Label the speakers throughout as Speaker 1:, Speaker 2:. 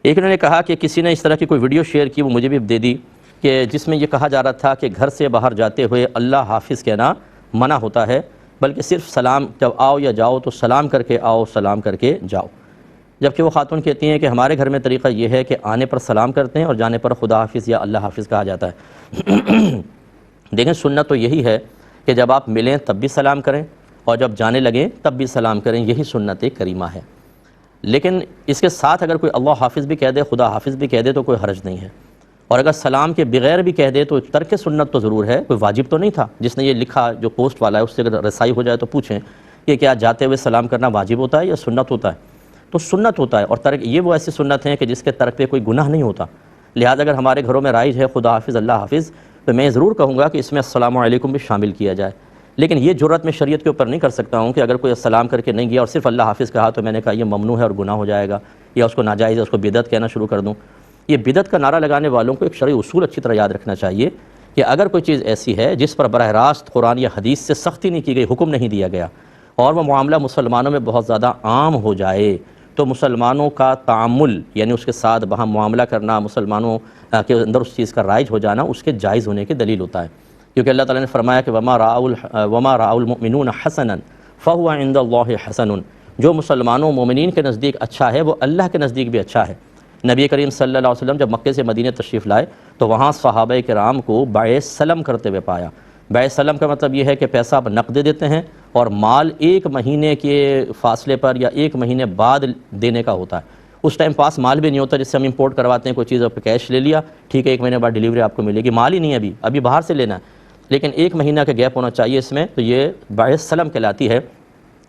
Speaker 1: ایک انہوں نے کہا کہ کسی نے اس طرح کی کوئی ویڈیو شیئر کی، وہ مجھے بھی دے دی، کہ جس میں یہ کہا جا رہا تھا کہ گھر سے باہر جاتے ہوئے اللہ حافظ کہنا منع ہوتا ہے، بلکہ صرف سلام، جب آؤ یا جاؤ تو سلام کر کے آؤ، سلام کر کے جاؤ۔ جبکہ وہ خاتون کہتی ہیں کہ ہمارے گھر میں طریقہ یہ ہے کہ آنے پر سلام کرتے ہیں اور جانے پر خدا حافظ یا اللہ حافظ کہا جاتا ہے۔ دیکھیں سنت تو یہی ہے کہ جب آپ ملیں تب بھی سلام کریں اور جب جانے لگیں تب بھی سلام کریں، یہی سنت کریمہ ہے۔ لیکن اس کے ساتھ اگر کوئی اللہ حافظ بھی کہہ دے، خدا حافظ بھی کہہ دے تو کوئی حرج نہیں ہے، اور اگر سلام کے بغیر بھی کہہ دے تو ترک سنت تو ضرور ہے، کوئی واجب تو نہیں تھا۔ جس نے یہ لکھا، جو پوسٹ والا ہے، اس سے اگر رسائی ہو جائے تو پوچھیں کہ کیا جاتے ہوئے سلام کرنا واجب ہوتا ہے یا سنت ہوتا ہے؟ تو سنت ہوتا ہے، اور ترک یہ وہ ایسی سنت ہیں کہ جس کے ترک پہ کوئی گناہ نہیں ہوتا۔ لہذا اگر ہمارے گھروں میں رائج ہے خدا حافظ اللہ حافظ، تو میں ضرور کہوں گا کہ اس میں السلام علیکم بھی شامل کیا جائے۔ لیکن یہ جرات میں شریعت کے اوپر نہیں کر سکتا ہوں کہ اگر کوئی السلام کر کے نہیں گیا اور صرف اللہ حافظ کہا تو میں نے کہا یہ ممنوع ہے اور گناہ ہو جائے گا، یا اس کو ناجائز ہے، اس کو بدعت کہنا شروع کر دوں۔ یہ بدعت کا نعرہ لگانے والوں کو ایک شرعی اصول اچھی طرح یاد رکھنا چاہیے کہ اگر کوئی چیز ایسی ہے جس پر براہ راست قرآن یا حدیث سے سختی نہیں کی گئی، حکم نہیں دیا گیا، اور وہ معاملہ مسلمانوں میں بہت زیادہ عام ہو جائے، تو مسلمانوں کا تعامل، یعنی اس کے ساتھ باہم معاملہ کرنا، مسلمانوں کے اندر اس چیز کا رائج ہو جانا، اس کے جائز ہونے کی دلیل ہوتا ہے۔ کیونکہ اللہ تعالیٰ نے فرمایا کہ وما رأى المؤمنون حسنا فهو عند اللہ حسن، جو مسلمانوں مومنین کے نزدیک اچھا ہے وہ اللہ کے نزدیک بھی اچھا ہے۔ نبی کریم صلی اللہ علیہ وسلم جب مکے سے مدینہ تشریف لائے تو وہاں صحابہ کرام کو بائع سلم کرتے ہوئے پایا۔ بائع سلم کا مطلب یہ ہے کہ پیسہ آپ نقد دیتے ہیں اور مال ایک مہینے کے فاصلے پر یا ایک مہینے بعد دینے کا ہوتا ہے۔ اس ٹائم پاس مال بھی نہیں ہوتا، جس سے ہم امپورٹ کرواتے ہیں کوئی چیز، آپ کیش لے لیا، ٹھیک ہے ایک مہینے بعد ڈیلیوری آپ کو ملے گی، مال ہی نہیں ہے ابھی باہر سے لینا ہے، لیکن ایک مہینہ کا گیپ ہونا چاہیے اس میں، تو یہ بائع سلم کہلاتی ہے۔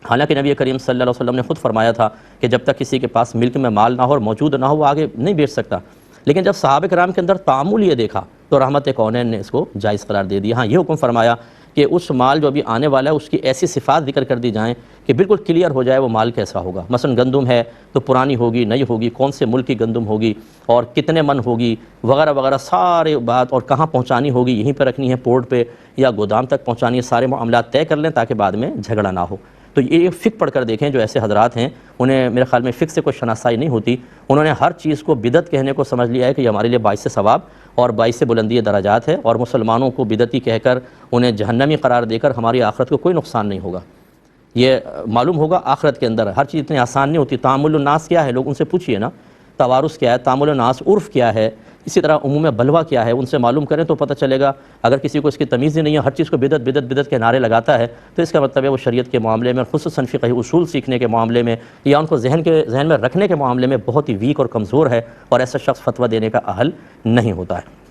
Speaker 1: حالانکہ نبی کریم صلی اللہ علیہ وسلم نے خود فرمایا تھا کہ جب تک کسی کے پاس ملک میں مال نہ ہو اور موجود نہ ہو وہ آگے نہیں بیچ سکتا، لیکن جب صحابہ کرام کے اندر تعامل یہ دیکھا تو رحمت کونین نے اس کو جائز قرار دے دیا۔ ہاں یہ حکم فرمایا کہ اس مال جو ابھی آنے والا ہے اس کی ایسی صفات ذکر کر دی جائیں کہ بالکل کلیئر ہو جائے وہ مال کیسا ہوگا۔ مثلا گندم ہے تو پرانی ہوگی، نئی ہوگی، کون سے ملک کی گندم ہوگی اور کتنے من ہوگی وغیرہ وغیرہ، سارے بات، اور کہاں پہنچانی ہوگی، یہیں پہ رکھنی ہے پورٹ پہ یا گودام تک پہنچانی ہے، سارے معاملات طے کر لیں تاکہ بعد میں جھگڑا نہ ہو۔ تو یہ فقہ پڑھ کر دیکھیں، جو ایسے حضرات ہیں انہیں میرے خیال میں فقہ سے کوئی شناسائی نہیں ہوتی، انہوں نے ہر چیز کو بدعت کہنے کو سمجھ لیا ہے کہ یہ ہمارے لیے باعث ثواب اور باعث بلندی درجات ہے، اور مسلمانوں کو بدعتی کہہ کر انہیں جہنمی قرار دے کر ہماری آخرت کو کوئی نقصان نہیں ہوگا۔ یہ معلوم ہوگا آخرت کے اندر ہر چیز اتنی آسان نہیں ہوتی۔ تعامل الناس کیا ہے، لوگ ان سے پوچھئے نا، توارث کیا ہے، تعامل الناس عرف کیا ہے، اسی طرح عموم بلوہ کیا ہے، ان سے معلوم کریں تو پتہ چلے گا۔ اگر کسی کو اس کی تمیز ہی نہیں ہے، ہر چیز کو بدعت بدعت بدعت کے نعرے لگاتا ہے، تو اس کا مطلب ہے وہ شریعت کے معاملے میں، خصوصاً فقہی اصول سیکھنے کے معاملے میں یا ان کو ذہن میں رکھنے کے معاملے میں بہت ہی ویک اور کمزور ہے، اور ایسا شخص فتویٰ دینے کا اہل نہیں ہوتا ہے۔